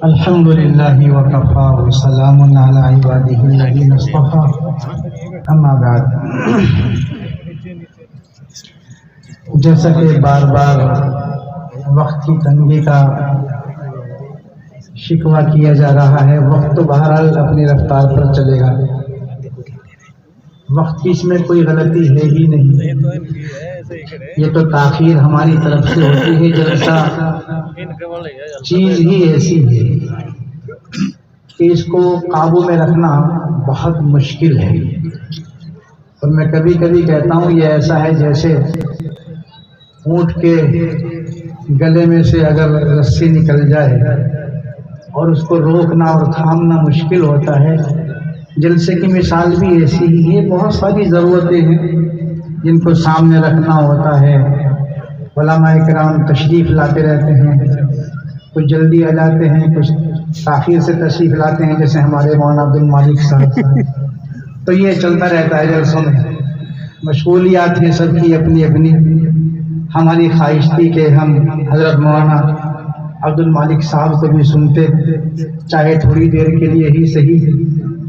الحمد للہ وکفا وسلام علی عبادہ الذین اصطفى اما بعد۔ جیسا کہ بار بار وقت کی تنگی کا شکوہ کیا جا رہا ہے، وقت تو بہرحال اپنی رفتار پر چلے گا، وقت کی اس میں کوئی غلطی ہے ہی نہیں، یہ تو تاخیر ہماری طرف سے ہوتی ہے۔ جلسہ چیز ہی ایسی ہے کہ اس کو قابو میں رکھنا بہت مشکل ہے، اور میں کبھی کبھی کہتا ہوں یہ ایسا ہے جیسے اونٹ کے گلے میں سے اگر رسی نکل جائے اور اس کو روکنا اور تھامنا مشکل ہوتا ہے۔ جلسے کی مثال بھی ایسی ہی ہے، بہت ساری ضرورتیں ہیں جن کو سامنے رکھنا ہوتا ہے۔ علماء کرام تشریف لاتے رہتے ہیں، کچھ جلدی آ جاتے ہیں، کچھ تاخیر سے تشریف لاتے ہیں، جیسے ہمارے مولانا عبد المالک صاحب۔ تو یہ چلتا رہتا ہے جلسوں میں، مشغولیات ہیں سب کی اپنی اپنی۔ ہماری خواہش تھی کہ ہم حضرت مولانا عبد المالک صاحب کو بھی سنتے، چاہے تھوڑی دیر کے لیے ہی صحیح۔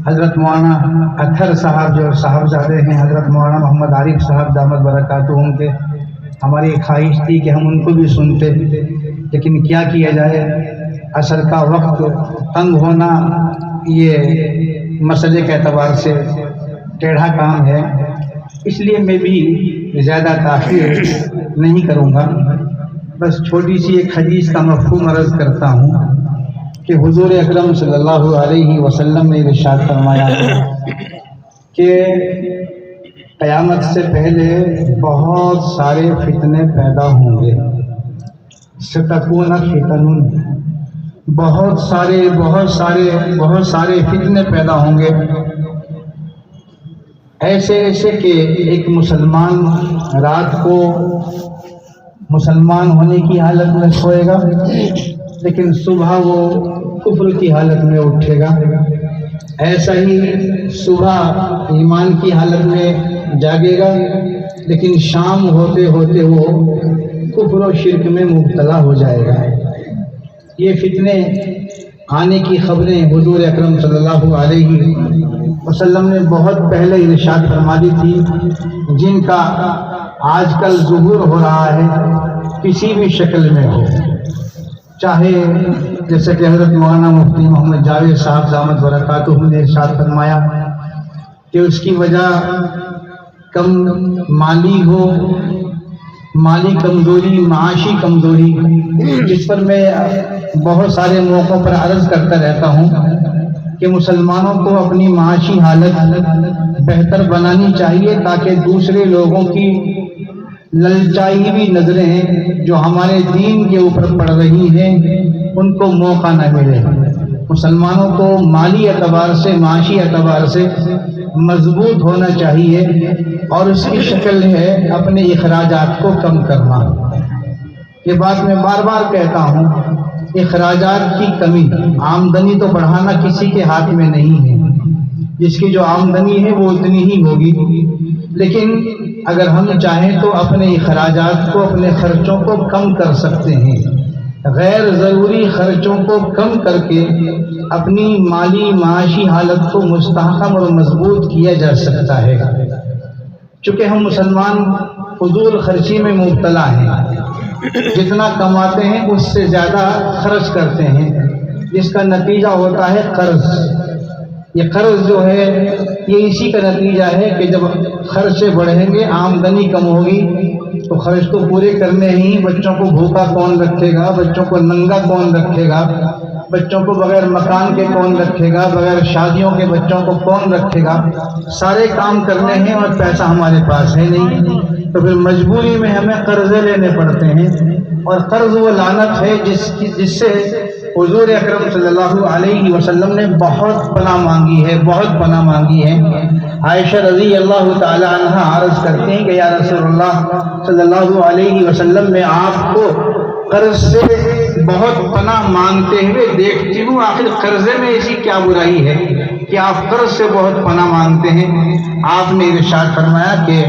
حضرت مولانا اطہر صاحب جو صاحبزادے ہیں حضرت مولانا محمد عارف صاحب دامت برکاتہم کے، ہماری خواہش تھی کہ ہم ان کو بھی سنتے، لیکن کیا کیا جائے، عصر کا وقت، تنگ ہونا یہ مسئلے کے اعتبار سے ٹیڑھا کام ہے، اس لیے میں بھی زیادہ تاخیر نہیں کروں گا۔ بس چھوٹی سی ایک حدیث کا مفہوم عرض کرتا ہوں کہ حضور اکرم صلی اللہ علیہ وسلم نے ارشاد فرمایا کہ قیامت سے پہلے بہت سارے فتنے پیدا ہوں گے، ستکون فتن، بہت سارے فتنے پیدا ہوں گے، ایسے کہ ایک مسلمان رات کو مسلمان ہونے کی حالت میں سوئے گا، لیکن صبح وہ کفر کی حالت میں اٹھے گا، ایسا ہی صبح ایمان کی حالت میں جاگے گا، لیکن شام ہوتے ہوتے وہ کفر و شرک میں مبتلا ہو جائے گا۔ یہ فتنے آنے کی خبریں حضور اکرم صلی اللہ علیہ وسلم نے بہت پہلے ارشاد فرما دی تھی، جن کا آج کل ظہور ہو رہا ہے، کسی بھی شکل میں ہو، چاہے جیسے کہ حضرت مولانا مفتی محمد جاوید صاحب دامت برکاتہم نے ارشاد فرمایا کہ اس کی وجہ کم مالی ہو، مالی کمزوری، معاشی کمزوری، جس پر میں بہت سارے موقعوں پر عرض کرتا رہتا ہوں کہ مسلمانوں کو اپنی معاشی حالت بہتر بنانی چاہیے، تاکہ دوسرے لوگوں کی للچائی ہوئی نظریں جو ہمارے دین کے اوپر پڑ رہی ہیں ان کو موقع نہ ملے۔ مسلمانوں کو مالی اعتبار سے، معاشی اعتبار سے مضبوط ہونا چاہیے، اور اس کی شکل ہے اپنے اخراجات کو کم کرنا۔ یہ بات میں بار بار کہتا ہوں، اخراجات کی کمی، آمدنی تو بڑھانا کسی کے ہاتھ میں نہیں ہے، جس کی جو آمدنی ہے وہ اتنی ہی ہوگی، لیکن اگر ہم چاہیں تو اپنے اخراجات کو، اپنے خرچوں کو کم کر سکتے ہیں، غیر ضروری خرچوں کو کم کر کے اپنی مالی معاشی حالت کو مستحکم اور مضبوط کیا جا سکتا ہے۔ چونکہ ہم مسلمان فضول خرچی میں مبتلا ہیں، جتنا کماتے ہیں اس سے زیادہ خرچ کرتے ہیں، جس کا نتیجہ ہوتا ہے قرض۔ یہ قرض جو ہے یہ اسی کا نتیجہ ہے کہ جب خرچے بڑھیں گے، آمدنی کم ہوگی، تو خرچ کو پورے کرنے ہی، بچوں کو بھوکا کون رکھے گا، بچوں کو ننگا کون رکھے گا، بچوں کو بغیر مکان کے کون رکھے گا، بغیر شادیوں کے بچوں کو کون رکھے گا، سارے کام کرنے ہیں اور پیسہ ہمارے پاس ہے نہیں، تو پھر مجبوری میں ہمیں قرضے لینے پڑتے ہیں، اور قرض وہ لعنت ہے جس سے حضور اکرم صلی اللہ علیہ وسلم نے بہت پناہ مانگی ہے، بہت پناہ مانگی ہے۔ عائشہ رضی اللہ تعالی عنہا عرض کرتے ہیں کہ یا رسول اللہ صلی اللہ علیہ وسلم، میں آپ کو قرض سے بہت پناہ مانگتے ہوئے دیکھتی ہوں، آخر قرضے میں ایسی کیا برائی ہے کہ آپ قرض سے بہت پناہ مانگتے ہیں؟ آپ نے ارشاد فرمایا کہ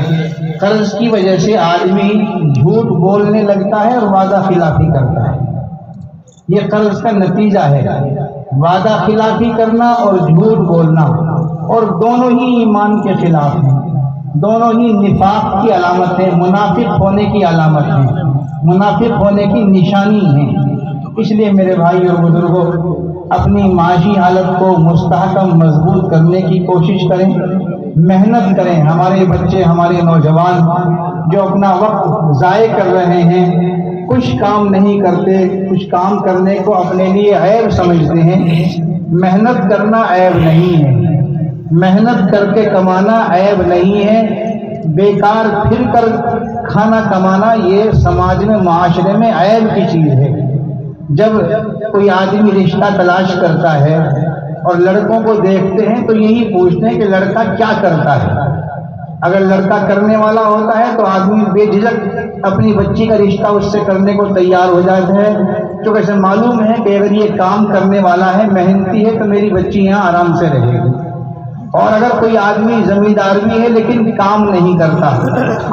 قرض کی وجہ سے آدمی جھوٹ بولنے لگتا ہے اور وعدہ خلافی کرتا ہے۔ یہ قرض کا نتیجہ ہے۔ وعدہ خلافی کرنا اور جھوٹ بولنا، اور دونوں ہی ایمان کے خلاف ہیں، دونوں ہی نفاق کی علامت ہے، منافق ہونے کی علامت ہے، منافق ہونے کی نشانی ہے۔ اس لیے میرے بھائی اور بزرگوں، اپنی معاشی حالت کو مستحکم مضبوط کرنے کی کوشش کریں، محنت کریں۔ ہمارے بچے، ہمارے نوجوان جو اپنا وقت ضائع کر رہے ہیں، کچھ کام نہیں کرتے، کچھ کام کرنے کو اپنے لیے عیب سمجھتے ہیں۔ محنت کرنا عیب نہیں ہے، محنت کر کے کمانا عیب نہیں ہے، بیکار پھر کر کھانا کمانا یہ سماج میں، معاشرے میں عیب کی چیز ہے۔ جب کوئی آدمی رشتہ تلاش کرتا ہے اور لڑکوں کو دیکھتے ہیں تو یہی پوچھتے ہیں کہ لڑکا کیا کرتا ہے۔ اگر لڑکا کرنے والا ہوتا ہے تو آدمی بے جھجک اپنی بچی کا رشتہ اس سے کرنے کو تیار ہو جاتا ہے، کیونکہ اسے معلوم ہے کہ اگر یہ کام کرنے والا ہے، محنتی ہے، تو میری بچی یہاں آرام سے رہے گی۔ اور اگر کوئی آدمی زمیندار بھی ہے لیکن کام نہیں کرتا،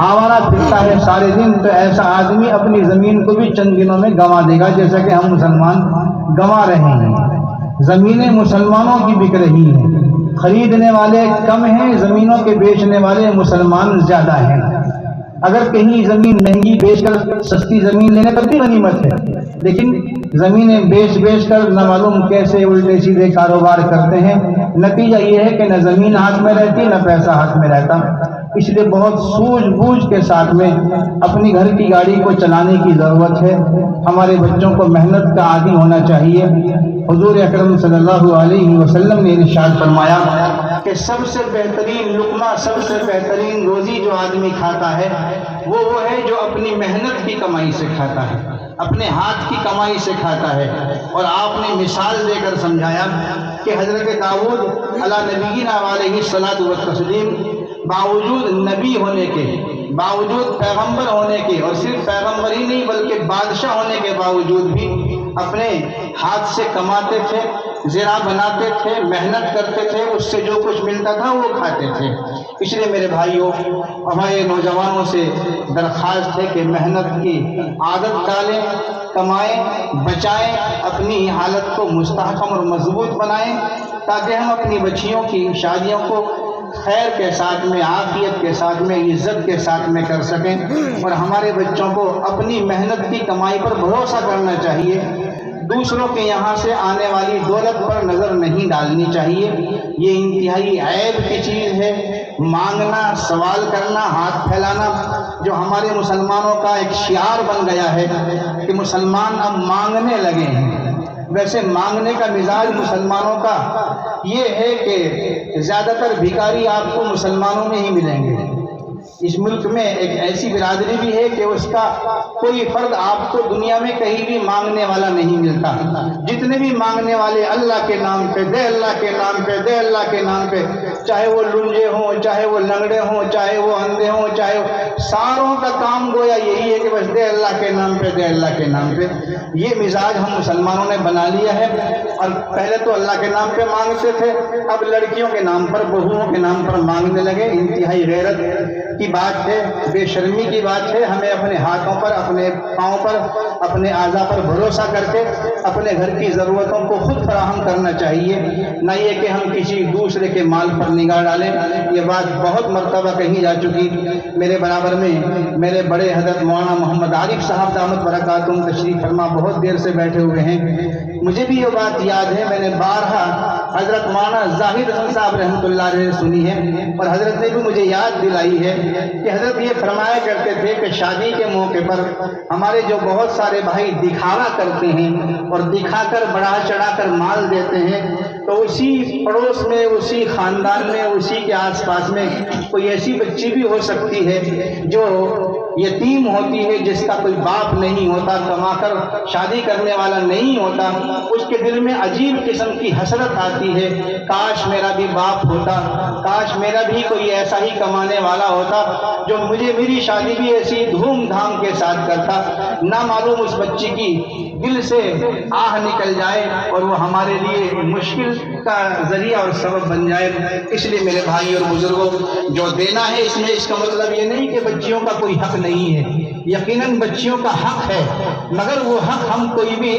آوارہ پھرتا ہے سارے دن، تو ایسا آدمی اپنی زمین کو بھی چند دنوں میں گنوا دے گا، جیسا کہ ہم مسلمان گنوا رہے ہیں۔ زمینیں مسلمانوں کی بک رہی ہیں، خریدنے والے کم ہیں، زمینوں کے بیچنے والے مسلمان زیادہ ہیں۔ اگر کہیں زمین مہنگی بیچ کر سستی زمین لینے پر بھی غنیمت ہے، لیکن زمینیں بیچ کر نہ معلوم کیسے الٹے سیدھے کاروبار کرتے ہیں۔ نتیجہ یہ ہے کہ نہ زمین ہاتھ میں رہتی، نہ پیسہ ہاتھ میں رہتا۔ اس لیے بہت سوجھ بوجھ کے ساتھ میں اپنی گھر کی گاڑی کو چلانے کی ضرورت ہے۔ ہمارے بچوں کو محنت کا عادی ہونا چاہیے۔ حضور اکرم صلی اللہ علیہ وسلم نے ارشاد فرمایا کہ سب سے بہترین لقمہ، سب سے بہترین روزی جو آدمی کھاتا ہے وہ ہے جو اپنی محنت کی کمائی سے کھاتا ہے، اپنے ہاتھ کی کمائی سے کھاتا ہے۔ اور آپ نے مثال دے کر سمجھایا کہ حضرت داؤد علیٰ نبینا علیہ الصلاۃ والتسلیم باوجود نبی ہونے کے، باوجود پیغمبر ہونے کے، اور صرف پیغمبر ہی نہیں بلکہ بادشاہ ہونے کے باوجود بھی اپنے ہاتھ سے کماتے تھے، زرع بناتے تھے، محنت کرتے تھے، اس سے جو کچھ ملتا تھا وہ کھاتے تھے۔ اس لیے میرے بھائیوں، ہمارے نوجوانوں سے درخواست ہے کہ محنت کی عادت ڈالیں، کمائیں، بچائیں، اپنی حالت کو مستحکم اور مضبوط بنائیں، تاکہ ہم اپنی بچیوں کی شادیوں کو خیر کے ساتھ میں، عافیت کے ساتھ میں، عزت کے ساتھ میں کر سکیں۔ اور ہمارے بچوں کو اپنی محنت کی کمائی پر بھروسہ کرنا چاہیے، دوسروں کے یہاں سے آنے والی دولت پر نظر نہیں ڈالنی چاہیے۔ یہ انتہائی عیب کی چیز ہے، مانگنا، سوال کرنا، ہاتھ پھیلانا، جو ہمارے مسلمانوں کا ایک شعار بن گیا ہے کہ مسلمان اب مانگنے لگے ہیں۔ ویسے مانگنے کا مزاج مسلمانوں کا یہ ہے کہ زیادہ تر بھکاری آپ کو مسلمانوں میں ہی ملیں گے۔ اس ملک میں ایک ایسی برادری بھی ہے کہ اس کا کوئی فرد آپ کو دنیا میں کہیں بھی مانگنے والا نہیں ملتا۔ جتنے بھی مانگنے والے اللہ کے نام پہ، دے اللہ کے نام پہ، دے اللہ کے نام پہ، چاہے وہ لنجے ہوں، چاہے وہ لنگڑے ہوں، چاہے وہ اندھے ہوں، چاہے ساروں کا کام گویا یہی ہے کہ بس دے اللہ کے نام پہ، دے اللہ کے نام پہ۔ یہ مزاج ہم مسلمانوں نے بنا لیا ہے، اور پہلے تو اللہ کے نام پہ مانگتے تھے، اب لڑکیوں کے نام پر، بہوؤں کے نام پر مانگنے لگے۔ انتہائی غیرت کی بات ہے، بے شرمی کی بات ہے۔ ہمیں اپنے ہاتھوں پر، اپنے پاؤں پر، اپنے اعضاء پر بھروسہ کر کے اپنے گھر کی ضرورتوں کو خود فراہم کرنا چاہیے، نہ یہ کہ ہم کسی دوسرے کے مال پر نگاہ ڈالیں۔ یہ بات بہت مرتبہ کہی جا چکی۔ میرے برابر میں میرے بڑے حضرت مولانا محمد عارف صاحب دامت برکاتہم تشریف فرما بہت دیر سے بیٹھے ہوئے ہیں۔ مجھے بھی یہ بات یاد ہے، میں نے بارہا حضرت مولانا زاہد حسن صاحب رحمۃ اللہ علیہ سنی ہے، اور حضرت نے بھی مجھے یاد دلائی ہے کہ حضرت یہ فرمایا کرتے تھے کہ شادی کے موقع پر ہمارے جو بہت سارے بھائی دکھاوا کرتے ہیں اور دکھا کر بڑھا چڑھا کر مال دیتے ہیں، تو اسی پڑوس میں، اسی خاندان میں، اسی کے آس پاس میں کوئی ایسی بچی بھی ہو سکتی ہے جو یتیم ہوتی ہے، جس کا کوئی باپ نہیں ہوتا، کما کر شادی کرنے والا نہیں ہوتا۔ اس کے دل میں عجیب قسم کی حسرت آتی ہے، کاش میرا بھی باپ ہوتا، کاش میرا بھی کوئی ایسا ہی کمانے والا ہوتا جو مجھے میری شادی بھی ایسی دھوم دھام کے ساتھ کرتا۔ نہ معلوم اس بچی کی دل سے آہ نکل جائے اور وہ ہمارے لیے مشکل کا ذریعہ اور سبب بن جائے۔ اس لیے میرے بھائی اور بزرگوں، جو دینا ہے اس میں، اس کا مطلب یہ نہیں کہ بچیوں کا کوئی حق نہیں ہے، یقیناً بچیوں کا حق ہے، مگر وہ حق ہم کوئی بھی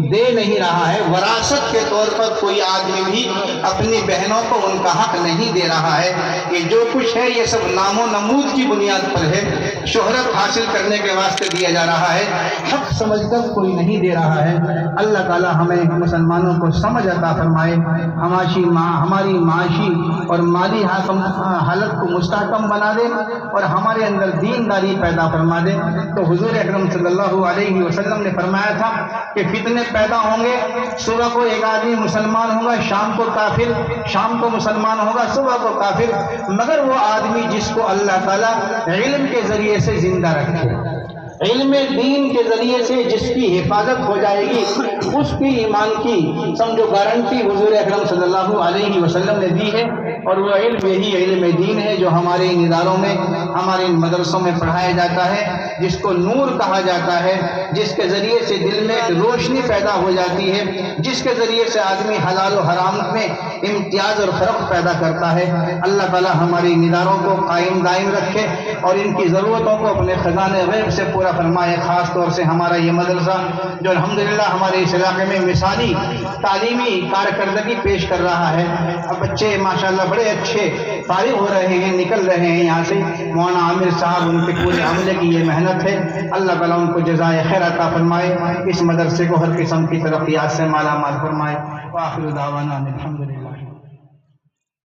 دے نہیں رہا ہے۔ وراثت کے طور پر کوئی آدمی بھی اپنی بہنوں کو ان کا حق نہیں دے رہا ہے۔ یہ جو کچھ ہے یہ سب نام و نمود کی بنیاد پر ہے، شہرت حاصل کرنے کے واسطے دیا جا رہا ہے، حق سمجھ کر کوئی نہیں دے رہا ہے۔ اللہ تعالی ہمیں مسلمانوں کو سمجھ عطا فرمائے، ہماری معاشی اور مالی حالت کو مستحکم بنا دے اور ہمارے اندر دینداری پیدا فرما دے۔ تو حضور اکرم صلی اللہ علیہ وسلم نے فرمایا تھا کہ فتنے پیدا ہوں گے، صبح کو ایک آدمی مسلمان ہوگا، شام کو کافر، شام کو مسلمان ہوگا، صبح کو کافر، مگر وہ آدمی جس کو اللہ تعالیٰ علم کے ذریعے سے زندہ رکھے، علم دین کے ذریعے سے جس کی حفاظت ہو جائے گی، اس کی ایمان کی سمجھو گارنٹی حضور اکرم صلی اللہ علیہ وسلم نے دی ہے۔ اور وہ علم یہی علم دین ہے جو ہمارے ان اداروں میں، ہمارے ان مدرسوں میں پڑھایا جاتا ہے، جس کو نور کہا جاتا ہے، جس کے ذریعے سے دل میں ایک روشنی پیدا ہو جاتی ہے، جس کے ذریعے سے آدمی حلال و حرام میں امتیاز اور فرق پیدا کرتا ہے۔ اللہ تعالی ہمارے ان اداروں کو قائم دائم رکھے اور ان کی ضرورتوں کو اپنے خزانے غیب سے پورا فرمائے۔ خاص طور سے ہمارا یہ مدرسہ جو الحمدللہ ہمارے اس علاقے میں مثالی تعلیمی کارکردگی پیش کر رہا ہے، اب بچے ماشاءاللہ بڑے اچھے فارغ ہو رہے ہیں، نکل رہے ہیں یہاں سے۔ مولانا عامر صاحب ان کے پورے عملے کی یہ محنت ہے، اللہ تعالیٰ ان کو جزائے خیر عطا فرمائے، اس مدرسے کو ہر قسم کی ترقیات سے مالا مال فرمائے۔ وآخر دعوانا الحمدللہ۔